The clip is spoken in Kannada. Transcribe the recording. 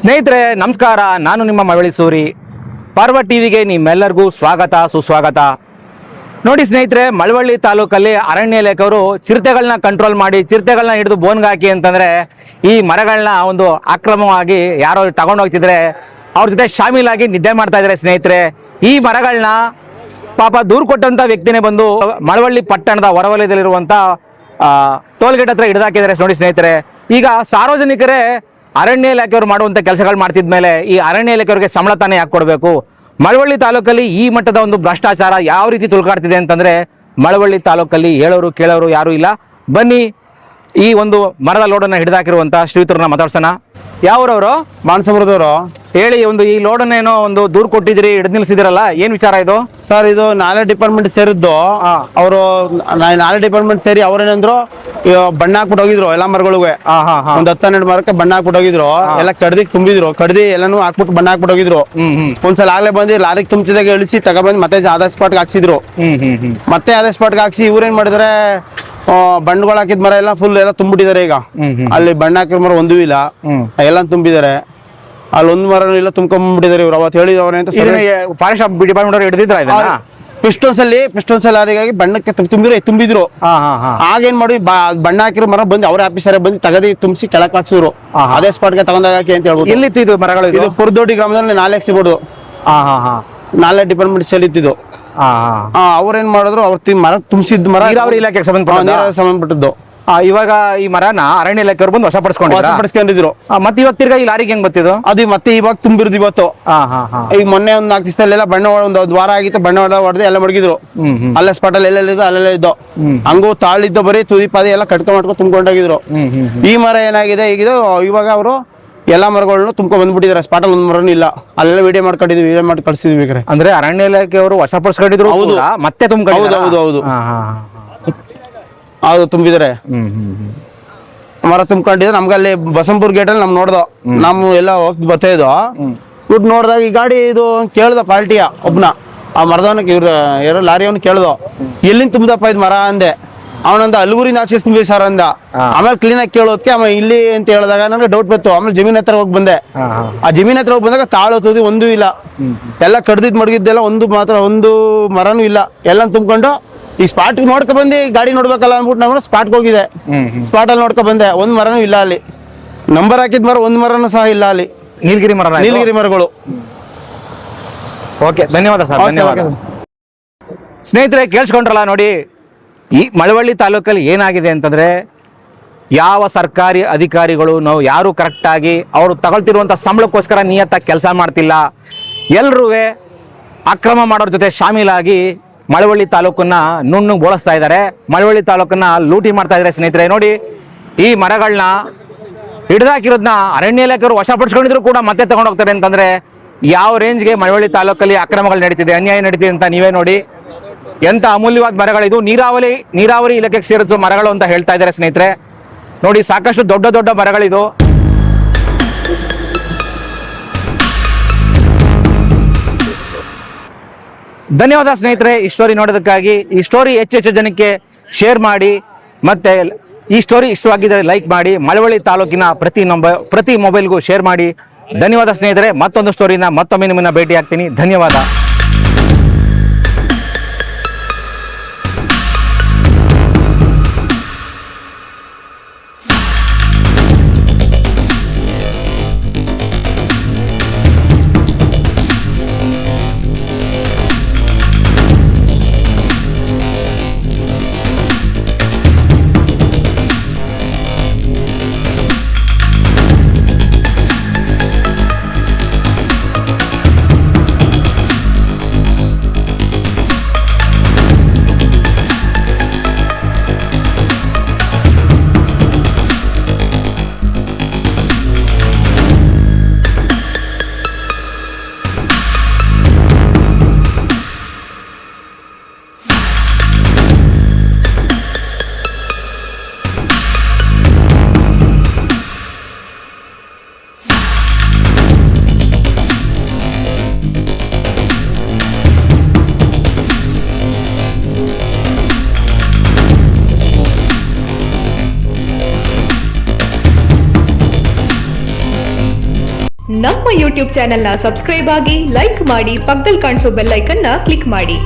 ಸ್ನೇಹಿತರೆ ನಮಸ್ಕಾರ, ನಾನು ನಿಮ್ಮ ಮಳವಳ್ಳಿ ಸೂರಿ. ಪರ್ವ ಟಿವಿಗೆ ನಿಮ್ಮೆಲ್ಲರಿಗೂ ಸ್ವಾಗತ ಸುಸ್ವಾಗತ. ನೋಡಿ ಸ್ನೇಹಿತರೆ, ಮಳವಳ್ಳಿ ತಾಲೂಕಲ್ಲಿ ಅರಣ್ಯ ಇಲಾಖೆಯವರು ಚಿರತೆಗಳನ್ನ ಕಂಟ್ರೋಲ್ ಮಾಡಿ ಚಿರತೆಗಳನ್ನ ಹಿಡಿದು ಬೋನ್ಗೆ ಹಾಕಿ ಅಂತಂದರೆ ಈ ಮರಗಳನ್ನ ಒಂದು ಅಕ್ರಮವಾಗಿ ಯಾರೋ ತಗೊಂಡೋಗ್ತಿದ್ರೆ ಅವ್ರ ಜೊತೆ ಶಾಮೀಲಾಗಿ ನಿದ್ದೆ ಮಾಡ್ತಾ ಇದ್ದಾರೆ. ಸ್ನೇಹಿತರೆ, ಈ ಮರಗಳನ್ನ ಪಾಪ ದೂರು ಕೊಟ್ಟಂಥ ವ್ಯಕ್ತಿನೇ ಬಂದು ಮಳವಳ್ಳಿ ಪಟ್ಟಣದ ಹೊರವಲಯದಲ್ಲಿರುವಂಥ ಟೋಲ್ಗೇಟ್ ಹತ್ರ ಹಿಡಿದಾಕಿದ್ದಾರೆ. ನೋಡಿ ಸ್ನೇಹಿತರೆ, ಈಗ ಸಾರ್ವಜನಿಕರೇ ಅರಣ್ಯ ಇಲಾಖೆಯವರು ಮಾಡುವಂಥ ಕೆಲಸಗಳು ಮಾಡ್ತಿದ್ಮೇಲೆ ಈ ಅರಣ್ಯ ಇಲಾಖೆಯವರಿಗೆ ಸಂಬಳ ತಾನೇ ಯಾಕೆ ಕೊಡಬೇಕು? ಮಳವಳ್ಳಿ ತಾಲೂಕಲ್ಲಿ ಈ ಮಟ್ಟದ ಒಂದು ಭ್ರಷ್ಟಾಚಾರ ಯಾವ ರೀತಿ ತುಳ್ಕಾಡ್ತಿದೆ ಅಂತಂದರೆ ಮಳವಳ್ಳಿ ತಾಲೂಕಲ್ಲಿ ಹೇಳೋರು ಕೇಳೋರು ಯಾರೂ ಇಲ್ಲ. ಬನ್ನಿ ಈ ಒಂದು ಮರದ ಲೋಡನ್ನು ಹಿಡಿದಾಕಿರುವಂಥ ಶ್ರೀಯುತರನ್ನ ಮಾತಾಡ್ಸೋಣ. ಯಾವ್ರವರು? ಮಾನಸಮುರದವರು. ಹೇಳಿ, ಒಂದು ಈ ಲೋಡನ್ನೇನೋ ಒಂದು ದೂರು ಕೊಟ್ಟಿದ್ದೀರಿ, ಹಿಡಿದು ನಿಲ್ಸಿದಿರಲ್ಲ, ಏನು ವಿಚಾರ ಇದು? ಸರ್, ಇದು ನಾಲೆ ಡಿಪಾರ್ಟ್ಮೆಂಟ್ ಸೇರಿದ್ದು. ಅವರು ನಾಲೆ ಡಿಪಾರ್ಟ್ಮೆಂಟ್ ಸೇರಿ ಅವ್ರೇನಂದ್ರು ಬಣ್ಣ ಹಾಕ್ಬಿಟ್ಟು ಹೋಗಿದ್ರು ಎಲ್ಲ ಮರಗಳಿಗೆ. ಒಂದ್ 10-12 ಮರಕ್ಕೆ ಬಣ್ಣ ಹಾಕ್ಬಿಟ್ಟು ಹೋಗಿದ್ರು. ಎಲ್ಲ ಕಡ್ದಿ ತುಂಬಿದ್ರು, ಕಡ್ದಿ ಎಲ್ಲಾನು ಹಾಕ್ಬಿಟ್ಟು ಬಣ್ಣ ಹಾಕ್ಬಿಟ್ಟು ಹೋಗಿದ್ರು. ಒಂದ್ಸಲ ಆಗ್ಲೇ ಬಂದು ಲಾರಿಗೆ ತುಂಬಿದಾಗ ಇಳಿಸಿ ತಗೊಬಂದು ಮತ್ತೆ ಆಧಾರ್ ಸ್ಪಾಟ್ಗೆ ಹಾಕ್ಸಿದ್ರು. ಮತ್ತೆ ಆಧಾರ್ ಸ್ಪಾಟ್ಗೆ ಹಾಕ್ಸಿ ಇವ್ರೇನ್ ಮಾಡಿದ್ರೆ ಬಣ್ಣಗಳು ಹಾಕಿದ ಮರ ಎಲ್ಲ ಫುಲ್ ಎಲ್ಲ ತುಂಬಿಟ್ಟಿದ್ದಾರೆ. ಈಗ ಅಲ್ಲಿ ಬಣ್ಣ ಹಾಕಿದ ಮರ ಒಂದೂ ಇಲ್ಲ, ಎಲ್ಲ ತುಂಬಿದ್ದಾರೆ. ಅಲ್ಲಿ ಒಂದ್ ಮರನೂ ಇಲ್ಲ, ತುಂಬ್ಕೊಂಡ್ಬಿಟ್ಟಿದ್ದಾರೆ ಇವ್ರು. ಅವತ್ತು ಹೇಳಿದವ್ರೆ ಅಂತ ಫಾರೆಸ್ಟ್ ಡಿಪಾರ್ಟ್ಮೆಂಟ್ ಹಿಡಿದಿದ್ರ ಪಿಸ್ಟೋನ್ಸ್ ಲಾರಿಗಾಗಿ ಬಣ್ಣಕ್ಕೆ ತುಂಬಿದ್ರು. ಆಗೇನ್ ಮಾಡಿ ಬಣ್ಣ ಹಾಕಿರೋ ಮರ ಬಂದು ಅವ್ರ ಆಫೀಸರ್ ಬಂದು ತಗದಿ ತುಂಬಿಸಿ ಕೆಳಕ್ ಹಾಕ್ಸಿದ್ರು. ಅದೇ ಸ್ಪಾಟ್ಗೆ ತಗೊಂಡಾಗ ಹಾಕಿ ಅಂತ ಹೇಳ್ಬೋದು. ಎಲ್ಲಿತ್ತು ಇದು ಮರಗಳು? ಇದು ಪುರದೊಡ್ಡಿ ಗ್ರಾಮದಲ್ಲಿ ನಾಲೆ ಸಿಗ್ಬೋದು. ನಾಲೆ ಡಿಪಾರ್ಟ್ಮೆಂಟ್ ಸೇರಿದ್ದು. ಅವ್ರೇನ್ ಮಾಡಿದ್ರು, ಅವ್ರ ಮರ ತುಂಬಿಸಿದ್ ಮರ ನೀರಾವರಿ ಇಲಾಖೆಗೆ ಸಂಬಂಧಪಟ್ಟದ್ದು. ಇವಾಗ ಈ ಮರನ ಅರಣ್ಯ ಇಲಾಖೆಯವರು ಬಂದು ವಶಪಡಿಸ್ಕೊಂಡಿದ್ರು. ಮತ್ತೆ ಇವತ್ತು ತಿರ್ಗಾ ಈ ಲಾರಿಗೆ ಹೆಂಗ್ ಬರ್ತಿದ್ದು? ಅದು ಮತ್ತೆ ಇವಾಗ ತುಂಬಿರೋದು ಇವತ್ತು. ಈಗ ಮೊನ್ನೆ ಒಂದ್ 4 ದಿವಸದಲ್ಲೆಲ್ಲ ಬಣ್ಣ ಒಂದ್ ವಾರ ಆಗಿತ್ತು, ಬಣ್ಣ ಹೊಡೆದು ಎಲ್ಲ ಮಡಗಿದ್ರು. ಅಲ್ಲೇ ಸ್ಪಾಟ್ ಅಲ್ಲಿ ಎಲ್ಲೆಲ್ಲಿದ್ದು ಅಲ್ಲೆಲ್ಲ ಇದ್ದು. ಹಂಗೂ ತಾಳಿದ್ದು ಬರೀ ತುದಿ ಪಾದಿ ಎಲ್ಲ ಕಟ್ಕೊಂಡ್ ತುಂಬ್ಕೊಂಡೋಗಿದ್ರು. ಈ ಮರ ಏನಾಗಿದೆ, ಈಗಿದು ಇವಾಗ ಅವರು ಎಲ್ಲಾ ಮರಗಳನ್ನು ತುಂಬ್ಕೊಂಡ್ ಬಂದ್ಬಿಟ್ಟಿದ್ದಾರೆ. ಸ್ಪಾಟಲ್ಲಿ ಒಂದ್ ಮರನೂ ಇಲ್ಲ. ಅಲ್ಲೆಲ್ಲ ವಿಡಿಯೋ ಮಾಡ್ಕೊಂಡಿದ್ವಿ, ವಿಡಿಯೋ ಮಾಡಿ ಕಳ್ಸಿದ್ವಿ. ಅಂದ್ರೆ ಅರಣ್ಯ ಇಲಾಖೆಯವರು ವಶಪಡಿಸ್ಕೊಂಡಿದ್ರು, ಮತ್ತೆ ತುಂಬ್ಕೊಂಡಿದ್ರು. ಹೌದು, ತುಂಬಿದ್ದಾರೆ. ಮರ ತುಂಬ್ಕೊಂಡಿದ್ರೆ ನಮ್ಗೆ ಅಲ್ಲಿ ಬಸಂಪುರ್ ಗೇಟ್ ಅಲ್ಲಿ ನೋಡ್ದೋ, ನಾವು ಎಲ್ಲ ಹೋಗಿ ಬರ್ತಾ ಇದ್ವು. ದುಡ್ಡು ನೋಡಿದಾಗ ಈ ಗಾಡಿ ಇದು ಕೇಳ್ದ ಪಾರ್ಟಿಯ ಒಬ್ನ, ಆ ಮರದವನಕ್ಕೆ ಇವ್ರ ಯಾರೋ ಲಾರಿಯವನು ಕೇಳ್ದೋ, ಎಲ್ಲಿಂದ ತುಂಬದಪ್ಪ ಇದು ಮರ ಅಂದೆ. ಅವನಂದ ಅಲ್ಗೂರಿಂದ ಆಚೆ ತುಂಬಿ ಸರ್ ಅಂದ. ಆಮೇಲೆ ಕ್ಲೀನ್ ಆಗಿ ಕೇಳೋದಕ್ಕೆ ಅವ ಇಲ್ಲಿ ಅಂತ ಹೇಳಿದಾಗ ನನಗೆ ಡೌಟ್ ಬಂತು. ಆಮೇಲೆ ಜಮೀನ್ ಹತ್ರ ಹೋಗಿ ಬಂದೆ. ಆ ಜಮೀನ್ ಹತ್ರ ಹೋಗಿ ಬಂದಾಗ ತಾಳು ತುದಿ ಒಂದೂ ಇಲ್ಲ, ಎಲ್ಲ ಕಡ್ದಿದ್ ಮಡಗಿದ್ದೆಲ್ಲ ಒಂದು ಮರನೂ ಇಲ್ಲ. ಎಲ್ಲ ತುಂಬ್ಕೊಂಡು ಈ ಸ್ಪಾಟ್ ನೋಡ್ಕೊ ಬಂದು ಗಾಡಿ ನೋಡ್ಬೇಕಲ್ಲ ಅಂದ್ಬಿಟ್ಟು ನಾವು ಸ್ಪಾಟ್ಗೆ ಹೋಗಿದೆ. ಸ್ಪಾಟ್ ಅಲ್ಲಿ ನೋಡ್ಕೊ ಬಂದೆ, ಒಂದ್ ಮರನೂ ಇಲ್ಲ ಅಲ್ಲಿ. ನಂಬರ್ ಹಾಕಿದ್ ಮರ ಒಂದ್ ಮರನೂ ಸಹ ಇಲ್ಲ ಅಲ್ಲಿ. ನೀಲಗಿರಿ ಮರಗಳು. ಓಕೆ, ಧನ್ಯವಾದ ಸರ್, ಧನ್ಯವಾದ. ಸ್ನೇಹಿತರೆ, ಕೇಳಿಸ್ಕೊಂಡ್ರಲ್ಲ ನೋಡಿ, ಈ ಮಳವಳ್ಳಿ ತಾಲೂಕಲ್ಲಿ ಏನಾಗಿದೆ ಅಂತಂದ್ರೆ ಯಾವ ಸರ್ಕಾರಿ ಅಧಿಕಾರಿಗಳು ನಾವು ಯಾರು ಕರೆಕ್ಟಾಗಿ ಅವರು ತಗೊಳ್ತಿರುವಂಥ ಸಂಬಳಕ್ಕೋಸ್ಕರ ನಿಯತ್ತಾಗಿ ಕೆಲಸ ಮಾಡ್ತಿಲ್ಲ. ಎಲ್ಲರೂ ಅಕ್ರಮ ಮಾಡೋರ ಜೊತೆ ಶಾಮೀಲಾಗಿ ಮಳವಳ್ಳಿ ತಾಲೂಕನ್ನ ನುಣ್ಣು ಬೋಳಿಸ್ತಾ ಇದ್ದಾರೆ, ಮಳವಳ್ಳಿ ತಾಲೂಕನ್ನ ಲೂಟಿ ಮಾಡ್ತಾ ಇದ್ದಾರೆ. ಸ್ನೇಹಿತರೆ ನೋಡಿ, ಈ ಮರಗಳನ್ನ ಹಿಡಿದಾಕಿರೋದನ್ನ ಅರಣ್ಯ ಇಲಾಖೆಯವರು ವಶಪಡಿಸ್ಕೊಂಡಿದ್ರು ಕೂಡ ಮತ್ತೆ ತಗೊಂಡೋಗ್ತಾರೆ ಅಂತಂದ್ರೆ ಯಾವ ರೇಂಜ್ಗೆ ಮಳವಳ್ಳಿ ತಾಲೂಕಲ್ಲಿ ಅಕ್ರಮಗಳು ನಡೀತಿದೆ, ಅನ್ಯಾಯ ನಡೀತಿದೆ ಅಂತ ನೀವೇ ನೋಡಿ. ಎಂಥ ಅಮೂಲ್ಯವಾದ ಮರಗಳಿದು, ನೀರಾವರಿ ಇಲಾಖೆಗೆ ಸೇರಿಸುವ ಮರಗಳು ಅಂತ ಹೇಳ್ತಾ ಇದ್ದಾರೆ. ಸ್ನೇಹಿತರೆ ನೋಡಿ, ಸಾಕಷ್ಟು ದೊಡ್ಡ ದೊಡ್ಡ ಮರಗಳಿದು. ಧನ್ಯವಾದ ಸ್ನೇಹಿತರೆ ಈ ಸ್ಟೋರಿ ನೋಡೋದಕ್ಕಾಗಿ. ಈ ಸ್ಟೋರಿ ಹೆಚ್ಚು ಜನಕ್ಕೆ ಶೇರ್ ಮಾಡಿ, ಮತ್ತೆ ಈ ಸ್ಟೋರಿ ಇಷ್ಟವಾಗಿದ್ದರೆ ಲೈಕ್ ಮಾಡಿ, ಮಳವಳ್ಳಿ ತಾಲೂಕಿನ ಪ್ರತಿ ಮೊಬೈಲ್ಗೂ ಶೇರ್ ಮಾಡಿ. ಧನ್ಯವಾದ ಸ್ನೇಹಿತರೆ. ಮತ್ತೊಂದು ಸ್ಟೋರಿನ ಮತ್ತೊಮ್ಮೆ ನಿಮ್ಮನ್ನ ಭೇಟಿ ಆಗ್ತೀನಿ. ಧನ್ಯವಾದ. ನಮ್ಮ ಯೂಟ್ಯೂಬ್ ಚಾನೆಲ್ನ ಸಬ್ಸ್ಕ್ರೈಬ್ ಆಗಿ ಲೈಕ್ ಮಾಡಿ ಪಕ್ಕದಲ್ಲಿ ಕಾಣಿಸೋ ಬೆಲ್ ಐಕನ್ನ ಕ್ಲಿಕ್ ಮಾಡಿ.